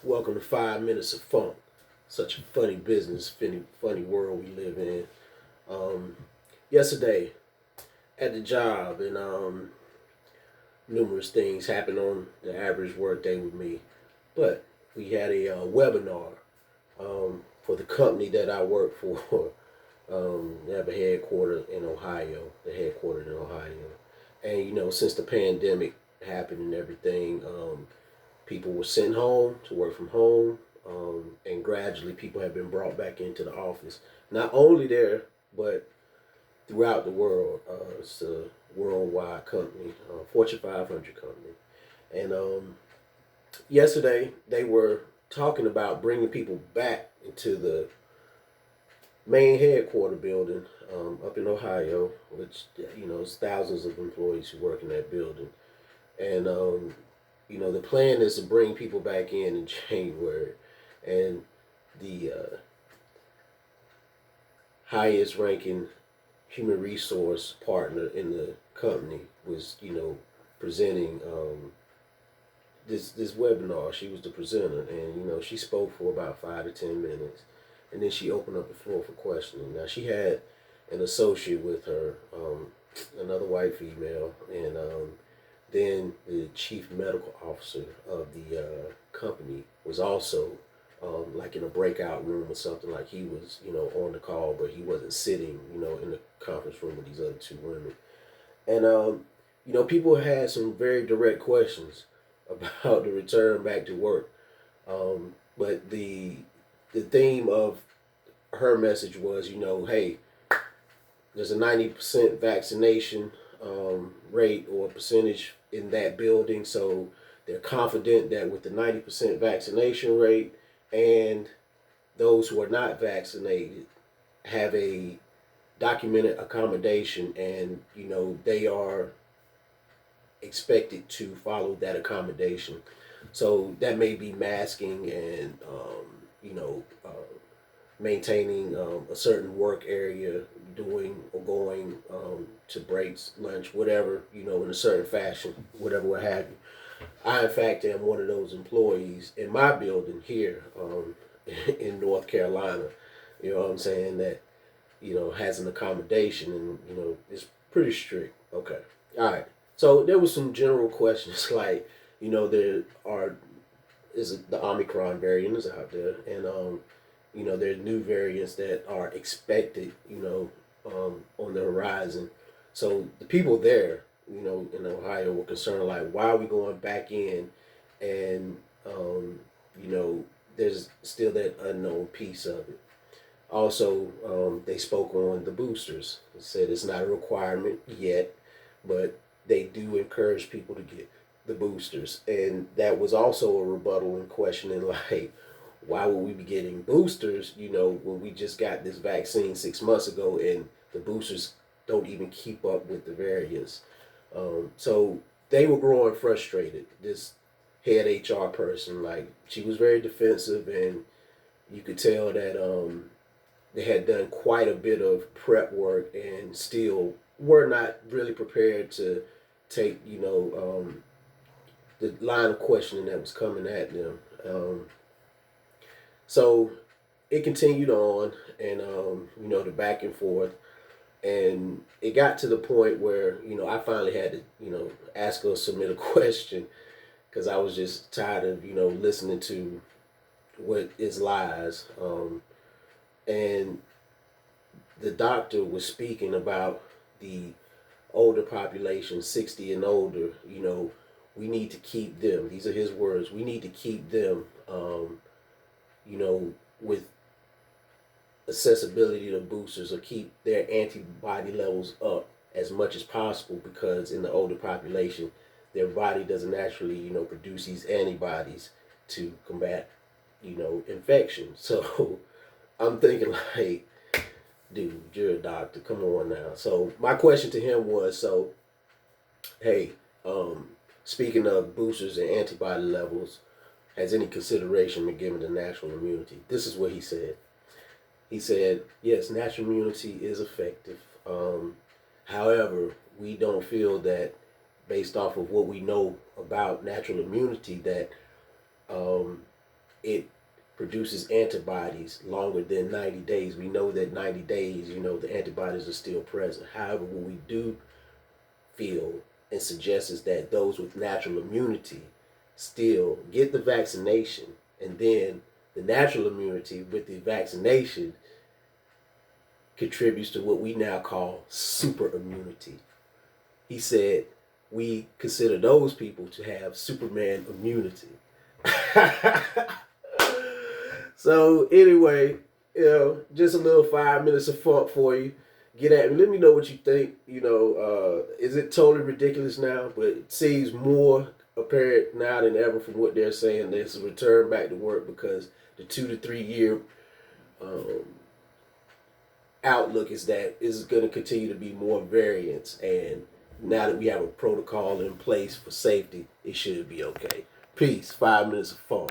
Welcome to 5 Minutes of Funk. Such a funny business, funny world we live in. Um, Yesterday at the job, and numerous things happened on the average work day with me. But we had a webinar for the company that I work for. They have a headquarters in Ohio. The headquartered in Ohio, and since the pandemic happened and everything, people were sent home to work from home, and gradually people have been brought back into the office. Not only there, but throughout the world. It's a worldwide company, Fortune 500 company. And yesterday they were talking about bringing people back into the main headquarter building up in Ohio, which is thousands of employees who work in that building. And the plan is to bring people back in January, and the highest ranking human resource partner in the company was presenting this webinar. She was the presenter, and she spoke for about 5 to 10 minutes, and then she opened up the floor for questioning. Now she had an associate with her, another white female, and then the chief medical officer of the company was also like in a breakout room or something. Like he was, on the call, but he wasn't sitting, in the conference room with these other two women. And people had some very direct questions about the return back to work. But the theme of her message was, hey, there's a 90% vaccination rate or percentage in that building. So they're confident that with the 90% vaccination rate and those who are not vaccinated have a documented accommodation, and they are expected to follow that accommodation. So that may be masking and maintaining a certain work area, doing or going to breaks, lunch, whatever, in a certain fashion, whatever, what have you. I, in fact, am one of those employees in my building here in North Carolina. You know what I'm saying? That has an accommodation, and it's pretty strict. Okay, all right. So there was some general questions like, there are is the Omicron variant is out there, and there are new variants that are expected, on the horizon. So the people there, in Ohio were concerned like, why are we going back in, and you know, there's still that unknown piece of it. Also, they spoke on the boosters. They said it's not a requirement yet, but they do encourage people to get the boosters. And that was also a rebuttal and questioning like, why would we be getting boosters, when we just got this vaccine 6 months ago and the boosters don't even keep up with the variants? So they were growing frustrated. This head HR person, like, she was very defensive, and you could tell that they had done quite a bit of prep work and still were not really prepared to take, the line of questioning that was coming at them. So it continued on, and the back and forth, and it got to the point where I finally had to ask her, submit a question, because I was just tired of listening to what is lies. And the doctor was speaking about the older population, 60 and older. We need to keep them. These are his words. We need to keep them, with accessibility to boosters, or keep their antibody levels up as much as possible, because in the older population, their body doesn't naturally, produce these antibodies to combat, infection. So I'm thinking like, dude, you're a doctor. Come on now. So my question to him was, so, hey, speaking of boosters and antibody levels, has any consideration been given to natural immunity? This is what he said. He said, yes, natural immunity is effective. However, we don't feel that, based off of what we know about natural immunity, that it produces antibodies longer than 90 days. We know that 90 days, the antibodies are still present. However, what we do feel and suggest is that those with natural immunity still get the vaccination, and then the natural immunity with the vaccination contributes to what we now call super immunity. He said we consider those people to have Superman immunity. So anyway, just a little 5 minutes of fun for you. Get at me. Let me know what you think. Is it totally ridiculous now? But it seems more apparent now than ever from what they're saying. There's a return back to work because the 2 to 3 year um, outlook is that it's going to continue to be more variants, and now that we have a protocol in place for safety, it should be okay. Peace. 5 minutes of fun.